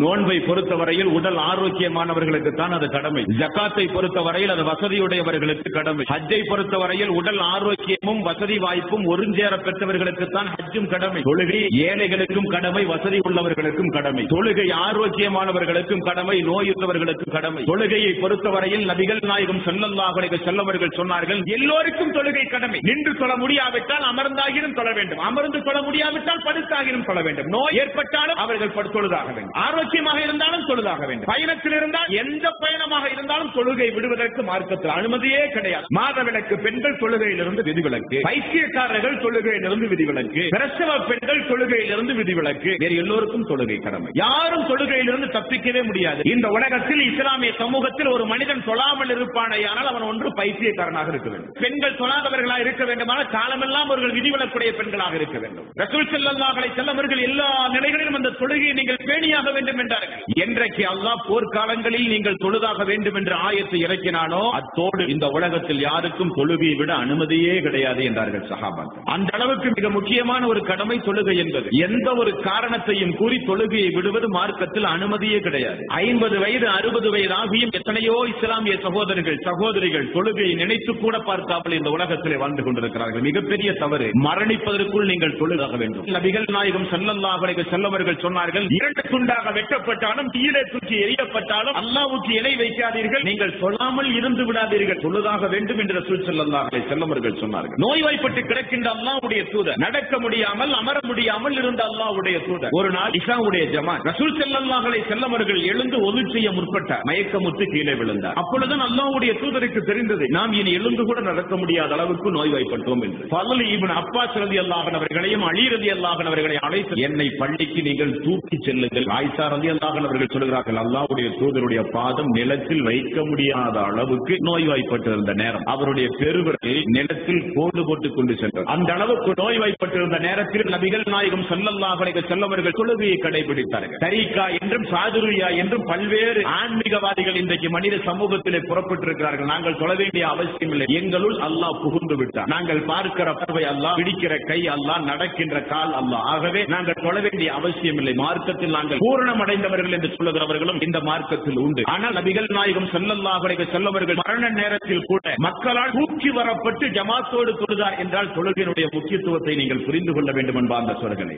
நோன்பை பொறுத்தவரையில் உடல் ஆரோக்கியமானவர்களுக்கு தான் அது கடமை. ஜகாத்தை பொறுத்தவரையில் அது வசதியுடையவர்களுக்கு கடமை. ஹஜ்ஜை பொறுத்தவரையில் உடல் ஆரோக்கியமும் வசதி வாய்ப்பும் ஒருஞ்சேர பெற்றவர்களுக்கு தான் ஹஜ்ஜும் கடமை. தொழுகை ஏழைகளுக்கும் கடமை, வசதி உள்ளவர்களுக்கும் கடமை. தொழுகை ஆரோக்கியமானவர்களுக்கும் கடமை, நோயுற்றவர்களுக்கும் கடமை. தொழுகையை பொறுத்தவரையில் நபிகள் நாயகம் ஸல்லல்லாஹு அலைஹி வஸல்லம் அவர்கள் சொன்னார்கள், எல்லோருக்கும் தொழுகை கடமை. நின்று தொழ முடியாவிட்டால் அமர்ந்தாகிலும் தொழ வேண்டும், அமர்ந்து தொழ முடியாவிட்டால் படுத்தாகிலும் தொழ வேண்டும். நோய் ஏற்பட்டாலும் அவர்கள் தொழுதாக வேண்டும், ஆரோக்கியமாக இருந்தாலும் தொழுதாக வேண்டும். பயணத்தில் இருந்தால் எந்த பயணமாக இருந்தாலும் தொழுகை விடுவதற்கு மார்க்கத்தில் அனுமதியே கிடையாது. மாதவிலக்கு பெண்கள் தொழுகையிலிருந்து விதிவிலக்கு, பைத்தியக்காரர்கள் தொழுகையிலிருந்து விதிவிலக்கு, பிரசவ பெண்கள் தொழுகையிலிருந்து விதிவிலக்கு. வேறு எல்லோருக்கும் தொழுகை கடமை. யாரும் தொழுகையிலிருந்து தப்பிக்கவே முடியாது. இந்த உலகத்தில் இஸ்லாமிய சமூகத்தில் ஒரு மனிதன் தொழாமல் இருப்பானேயானால் அவன் ஒன்று பைத்தியக்காரனாக இருக்க வேண்டும். பெண்கள் தொழாதவர்களாக இருக்க வேண்டுமானால் காலமெல்லாம் அவர்கள் விதிவிலக்குடைய பெண்களாக இருக்க வேண்டும். ரசூல் ஸல்லல்லாஹு அலைஹி வஸல்லம் அவர்கள் எல்லா நிலைகளிலும் அந்த தொழுகையை நீங்கள் பேணியாக வேண்டும் என்றார்கள். என்றைக்கு அல்லாஹ் போர்க்காலங்களில் நீங்கள் தொழுதாக வேண்டும் என்ற ஆயத்தை இறக்கினானோ அத்தோடு இந்த உலகத்தில் யாருக்கும் தொழுகையை விட அனுமதியே கிடையாது என்றார்கள் சஹாபாக்கள். அந்த அளவுக்கு மிக முக்கியமான ஒரு கடமை தொழுகை என்பது. எந்த ஒரு காரணத்தையும் கூறி தொழுகையை விடுவது மார்க்கத்தில் அனுமதியே கிடையாது. 50 வயது 60 வயது ஆகியும் எத்தனையோ இஸ்லாமிய சகோதரர்கள் சகோதரிகள் தொழுகையை நினைத்து கூட பார்க்காமல் இந்த உலகத்திலே வாழ்ந்து கொண்டிருக்கிறார்கள். மிகப்பெரிய தவறு. மரணிப்பதற்குள் நீங்கள் தொழுதாக வேண்டும். நபிகள் நாயகம் ஸல்லல்லாஹு அலைஹி வஸல்லம் அவர்கள் சொன்னார்கள், 2 துண்டாக வெட்டப்பட்டாலும் கீழே தூக்கி எறியப்பட்டாலும் அல்லாஹ்வுக்கு இணை வைக்காதீர்கள், நீங்கள் சொல்லாமல் இருந்து விடாதீர்கள், தொழுதாக வேண்டும் என்று ரசூல் ஸல்லல்லாஹு அலைஹி வஸல்லம் அவர்கள் சொன்னார்கள். நோய்வாய்ப்பட்டு கிடக்கின்ற அல்லாஹ்வுடைய தூதர், நடக்க முடியாமல் அமர முடியாமல் இருந்த அல்லாஹ்வுடைய தூதர், ஒரு நாள் இஷாவுடைய ஜமாத் ரசூல் ஸல்லல்லாஹு அலைஹி வஸல்லம் அவர்கள் எழுந்து ஒது செய்ய முற்பட்டார். மயக்கமுற்று கீழே விழுந்தார். அப்பொழுது அல்லாஹ்வுடைய தூதருக்கு தெரிந்தது, நாம் இனி எழுந்து கூட நடக்க முடியாத அளவுக்கு நோய்வாய்ப்பட்டோம் என்று. ஃபضل இப்னு அப்பாஸ் ரலியல்லாஹு அன்ஹு அவர்களையும் அலி ரலியல்லாஹு அன்ஹு அவர்களையும் அழைத்து, என்னை பள்ளிக்கு நீங்கள் தூக்கி செல்லுங்கள். ஆயிஷா ரலியல்லாஹு அன்ஹா அவர்கள் சொல்கிறார்கள், அல்லாஹ்வுடைய தூதருடைய பாதம் நிலத்தில் வைக்க முடியாத அளவுக்கு நோய்வாய்ப்பட்டிருந்த நேரம், அவருடைய பெருவிரல் நிலத்தில் கோடு போட்டுக் கொண்டு சென்றார். அந்த அளவுக்கு நோய்வாய்ப்பட்டிருந்த நேரத்தில் நபிகள் நாயகம் ஸல்லல்லாஹு அலைஹி வஸல்லம் அவர்கள் தொழுகையை கடைபிடித்தார்கள். தரீகா என்றும் சாதுரியா என்றும் பல்வேறு ஆன்மீகவாதிகள் இன்றைக்கு மனித சமூகத்திலே புறப்பட்டிருக்கிறார்கள். நாங்கள் தொழ வேண்டிய அவசியம் இல்லை, எங்களுள் அல்லாஹ் புகுந்து விட்டார். நாங்கள் பார்க்கிற பார்வை அல்லாஹ், பிடிக்கிற கை அல்லாஹ், நடக்கின்ற கால் அல்லாஹ். ஆகவே நாங்கள் தொழ வேண்டிய அவசியம் இல்லை. மார்க்கத்தில் நாங்கள் பூரணம் அடைந்தவர்கள் என்று சொல்லுகிறவர்களும் இந்த மார்க்கத்தில் உண்டு. ஆனால் நபிகள் நாயகம் ஸல்லல்லாஹு அலைஹி வஸல்லம் அவர்கள் மரண நேரத்தில் கூட மக்களால் தூக்கி வரப்பட்டு ஜமாத்தோடு தொழுதார் என்றால் தொழுகையினுடைய முக்கியத்துவத்தை நீங்கள் புரிந்து கொள்ள வேண்டும் என்பார்ந்த சொல்களே.